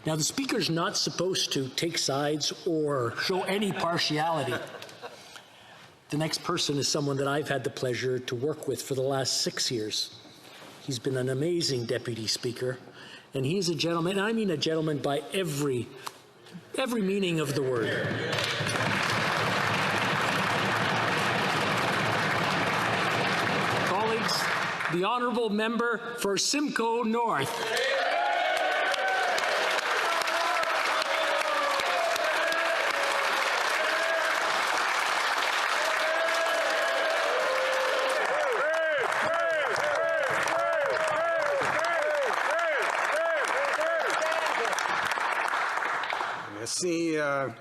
Now, the Speaker's not supposed to take sides or show any partiality. The next person is someone that I've had the pleasure to work with for the last 6 years. He's been an amazing Deputy Speaker, and he's a gentleman, and I mean a gentleman by every meaning of the word. Colleagues, the honourable member for Simcoe North.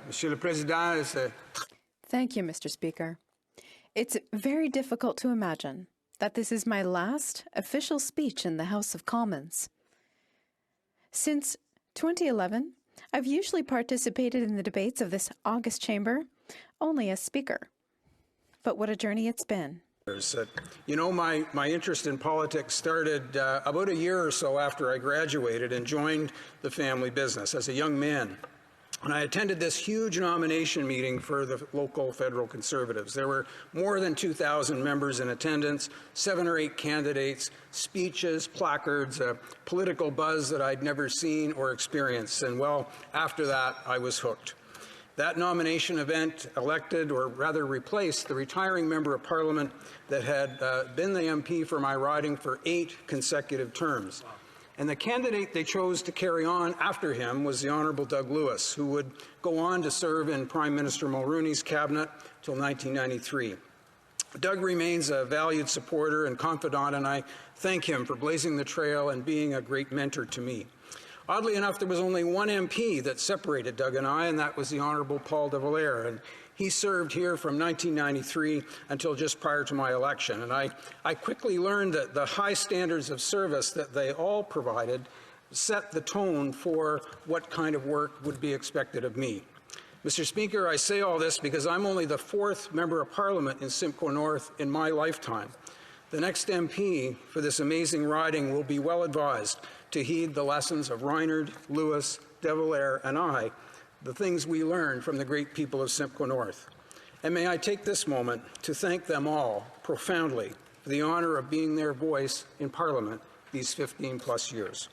Monsieur le Président. Thank you, Mr. Speaker. It's very difficult to imagine that this is my last official speech in the House of Commons. Since 2011, I've usually participated in the debates of this august chamber only as Speaker. But what a journey it's been. You know, my interest in politics started about a year or so after I graduated and joined the family business as a young man. And I attended this huge nomination meeting for the local federal Conservatives. There were more than 2,000 members in attendance, 7 or 8 candidates, speeches, placards, a political buzz that I'd never seen or experienced. And well, after that, I was hooked. That nomination event elected, or rather replaced, the retiring member of Parliament that had been the MP for my riding for 8 consecutive terms. And the candidate they chose to carry on after him was the Honourable Doug Lewis, who would go on to serve in Prime Minister Mulroney's cabinet till 1993. Doug remains a valued supporter and confidant, and I thank him for blazing the trail and being a great mentor to me. Oddly enough, there was only one MP that separated Doug and I, and that was the Honourable Paul de Valère. And he served here from 1993 until just prior to my election. And I quickly learned that the high standards of service that they all provided set the tone for what kind of work would be expected of me. Mr. Speaker, I say all this because I'm only the 4th Member of Parliament in Simcoe North in my lifetime. The next MP for this amazing riding will be well advised to heed the lessons of Reinard, Lewis, de Valère, and I, the things we learned from the great people of Simcoe North. And may I take this moment to thank them all profoundly for the honour of being their voice in Parliament these 15+ years.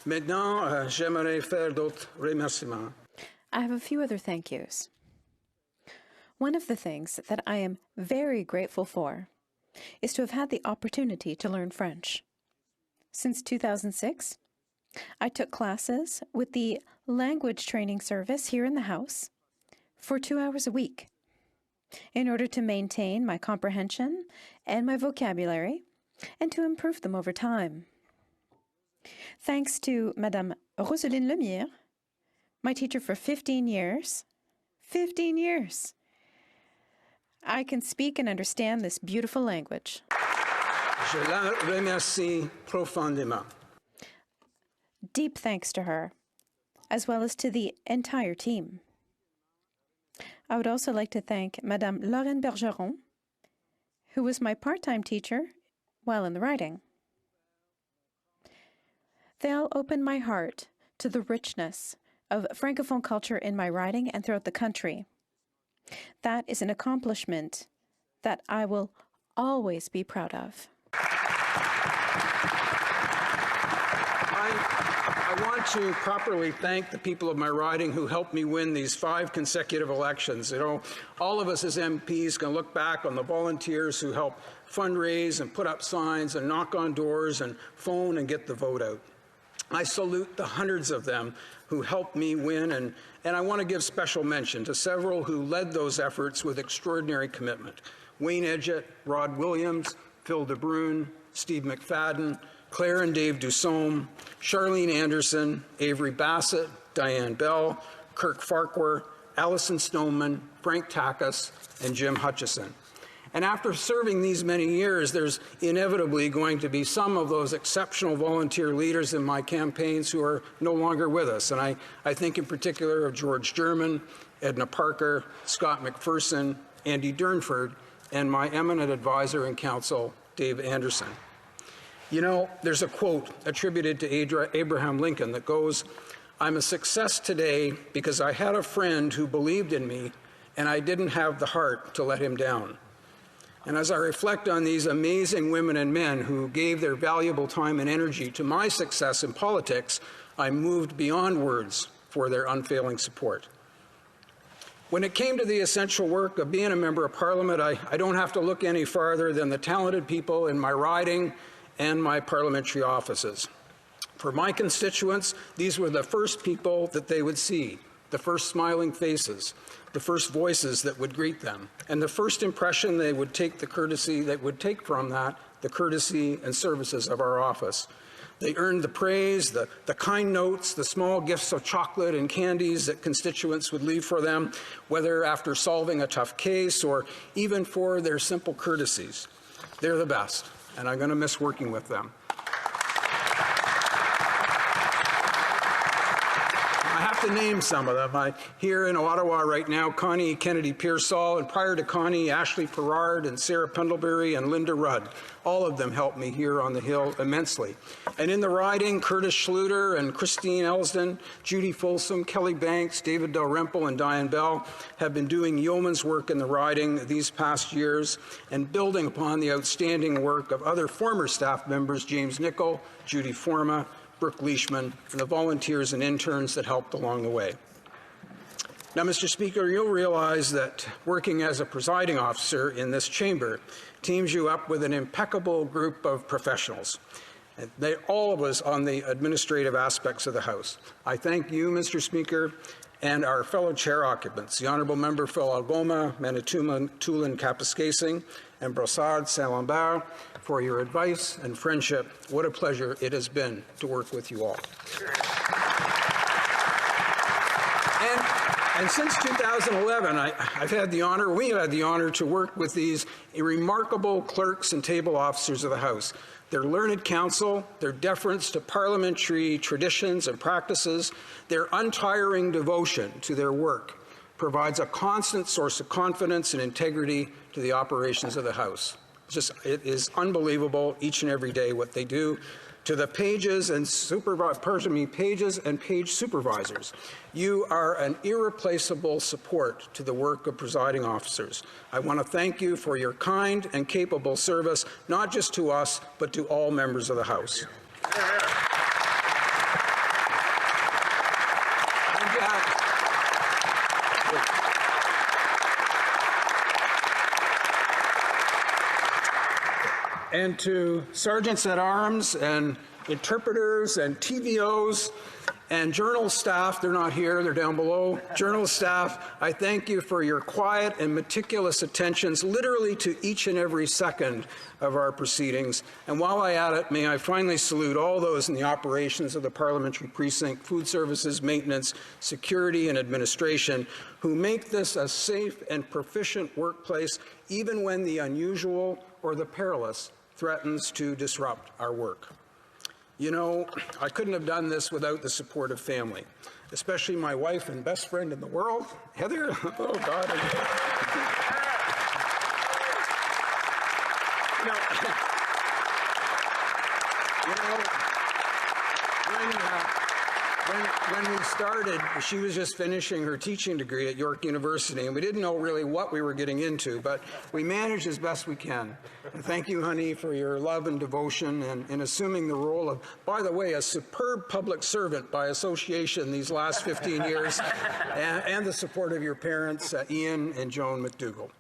Maintenant, j'aimerais faire d'autres remerciements. I have a few other thank yous. One of the things that I am very grateful for is to have had the opportunity to learn French. Since 2006, I took classes with the language training service here in the House for 2 hours a week in order to maintain my comprehension and my vocabulary and to improve them over time. Thanks to Madame Roseline Lemire, my teacher for 15 years, I can speak and understand this beautiful language. Je la remercie profondément. Deep thanks to her, as well as to the entire team. I would also like to thank Madame Lorraine Bergeron, who was my part-time teacher while in the riding. They all opened my heart to the richness of Francophone culture in my riding and throughout the country. That is an accomplishment that I will always be proud of. I want to properly thank the people of my riding who helped me win these 5 consecutive elections. You know, all of us as MPs can look back on the volunteers who helped fundraise and put up signs and knock on doors and phone and get the vote out. I salute the hundreds of them who helped me win, and I want to give special mention to several who led those efforts with extraordinary commitment. Wayne Edgett, Rod Williams, Phil DeBrune, Steve McFadden, Claire and Dave Dusome, Charlene Anderson, Avery Bassett, Diane Bell, Kirk Farquhar, Alison Stoneman, Frank Takas, and Jim Hutchison. And after serving these many years, there's inevitably going to be some of those exceptional volunteer leaders in my campaigns who are no longer with us. And I think in particular of George German, Edna Parker, Scott McPherson, Andy Durnford, and my eminent advisor and counsel, Dave Anderson. You know, there's a quote attributed to Abraham Lincoln that goes, "I'm a success today because I had a friend who believed in me and I didn't have the heart to let him down." And as I reflect on these amazing women and men who gave their valuable time and energy to my success in politics, I'm moved beyond words for their unfailing support. When it came to the essential work of being a member of Parliament, I don't have to look any farther than the talented people in my riding and my parliamentary offices. For my constituents, these were the first people that they would see, the first smiling faces, the first voices that would greet them, and the first impression they would take from that, the courtesy and services of our office. They earned the praise, the kind notes, the small gifts of chocolate and candies that constituents would leave for them, whether after solving a tough case or even for their simple courtesies. They're the best, and I'm going to miss working with them. I have to name some of them. Here in Ottawa right now, Connie Kennedy Pearsall, and prior to Connie, Ashley Perrard and Sarah Pendlebury and Linda Rudd. All of them helped me here on the Hill immensely. And in the riding, Curtis Schluter and Christine Elsden, Judy Folsom, Kelly Banks, David Dalrymple, and Diane Bell have been doing yeoman's work in the riding these past years and building upon the outstanding work of other former staff members, James Nicol, Judy Forma, Brooke Leishman, and the volunteers and interns that helped along the way. Now, Mr. Speaker, you'll realize that working as a presiding officer in this chamber teams you up with an impeccable group of professionals. All of us on the administrative aspects of the House. I thank you, Mr. Speaker, and our fellow chair occupants, the Honourable Member Phil Algoma, Manitoulin Kapuskasing, and Brossard Saint-Lambert, for your advice and friendship. What a pleasure it has been to work with you all. And since 2011, we've had the honor to work with these remarkable clerks and table officers of the House. Their learned counsel, their deference to parliamentary traditions and practices, their untiring devotion to their work provides a constant source of confidence and integrity to the operations of the House. It is unbelievable each and every day what they do. To the pages and page supervisors, you are an irreplaceable support to the work of presiding officers. I want to thank you for your kind and capable service, not just to us, but to all members of the House. And to sergeants at arms and interpreters and TVOs and journal staff, they're not here, they're down below, journal staff, I thank you for your quiet and meticulous attentions literally to each and every second of our proceedings. And while I add it, may I finally salute all those in the operations of the parliamentary precinct, food services, maintenance, security, and administration who make this a safe and proficient workplace even when the unusual or the perilous threatens to disrupt our work. You know, I couldn't have done this without the support of family, especially my wife and best friend in the world, Heather. Oh, God. When we started, she was just finishing her teaching degree at York University, and we didn't know really what we were getting into, but we managed as best we can. And thank you, honey, for your love and devotion in assuming the role of, by the way, a superb public servant by association these last 15 years, and the support of your parents, Ian and Joan McDougall.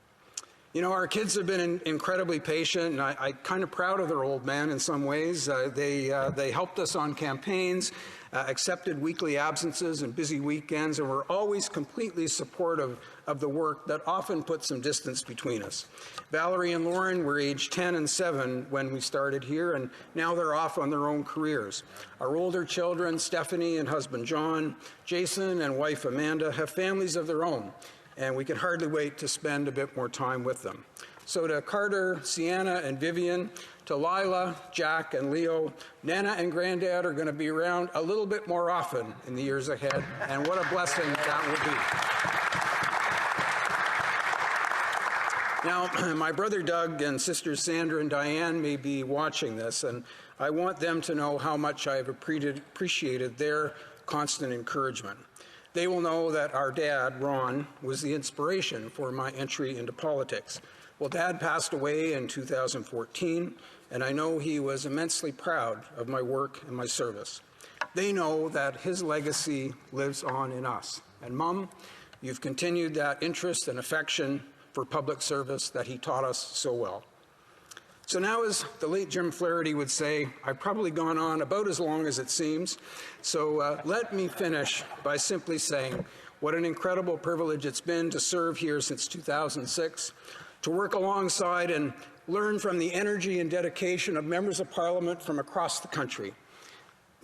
You know, our kids have been incredibly patient, and I'm kind of proud of their old man in some ways. They helped us on campaigns, accepted weekly absences and busy weekends, and were always completely supportive of the work that often put some distance between us. Valerie and Lauren were age 10 and 7 when we started here, and now they're off on their own careers. Our older children, Stephanie and husband John, Jason and wife Amanda, have families of their own, and we can hardly wait to spend a bit more time with them. So to Carter, Sienna, and Vivian, to Lila, Jack, and Leo, Nana and Granddad are going to be around a little bit more often in the years ahead, and what a blessing that will be. Now, my brother Doug and sisters Sandra and Diane may be watching this, and I want them to know how much I have appreciated their constant encouragement. They will know that our dad, Ron, was the inspiration for my entry into politics. Well, Dad passed away in 2014, and I know he was immensely proud of my work and my service. They know that his legacy lives on in us. And Mom, you've continued that interest and affection for public service that he taught us so well. So now, as the late Jim Flaherty would say, I've probably gone on about as long as it seems. So let me finish by simply saying what an incredible privilege it's been to serve here since 2006, to work alongside and learn from the energy and dedication of members of Parliament from across the country,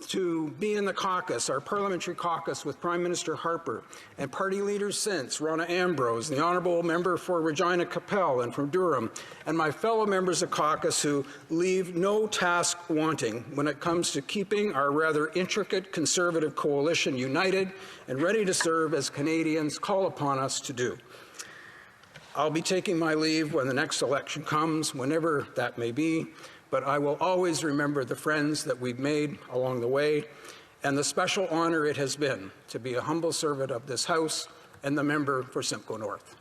to be in the caucus, our parliamentary caucus with Prime Minister Harper and party leaders since, Rona Ambrose, the honourable member for Regina Capel and from Durham, and my fellow members of caucus who leave no task wanting when it comes to keeping our rather intricate Conservative coalition united and ready to serve as Canadians call upon us to do. I'll be taking my leave when the next election comes, whenever that may be, but I will always remember the friends that we've made along the way and the special honor it has been to be a humble servant of this House and the member for Simcoe North.